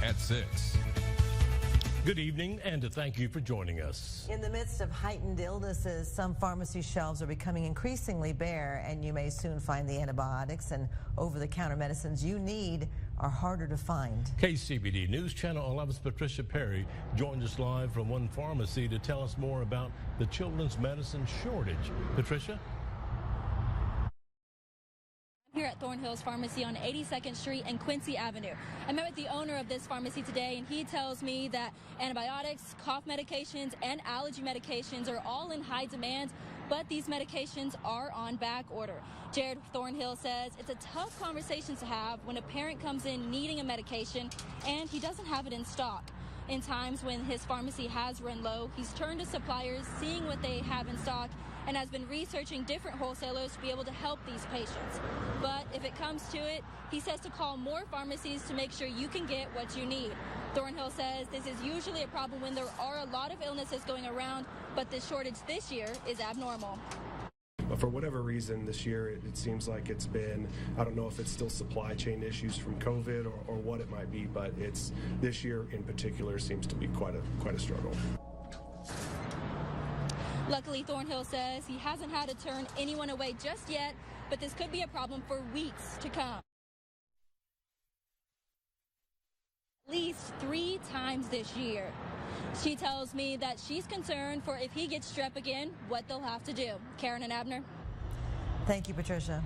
at 6. Good evening, and thank you for joining us. In the midst of heightened illnesses, some pharmacy shelves are becoming increasingly bare, and you may soon find the antibiotics and over-the-counter medicines you need are harder to find. KCBD News Channel 11's Patricia Perry joins us live from one pharmacy to tell us more about the children's medicine shortage. Patricia? Here at Thornhills Pharmacy on 82nd Street and Quincy Avenue. I met with the owner of this pharmacy today, and he tells me that antibiotics, cough medications, and allergy medications are all in high demand, but these medications are on back order. Jared Thornhill says it's a tough conversation to have when a parent comes in needing a medication and he doesn't have it in stock. In times when his pharmacy has run low, he's turned to suppliers, seeing what they have in stock, and has been researching different wholesalers to be able to help these patients. But if it comes to it, he says to call more pharmacies to make sure you can get what you need. Thornhill says this is usually a problem when there are a lot of illnesses going around, but the shortage this year is abnormal. But for whatever reason this year, it seems like it's been, I don't know if it's still supply chain issues from COVID or what it might be, but it's this year in particular seems to be quite a struggle. Luckily, Thornhill says he hasn't had to turn anyone away just yet, but this could be a problem for weeks to come. At least 3 times this year. She tells me that she's concerned for if he gets strep again, what they'll have to do. Karen and Abner. Thank you, Patricia.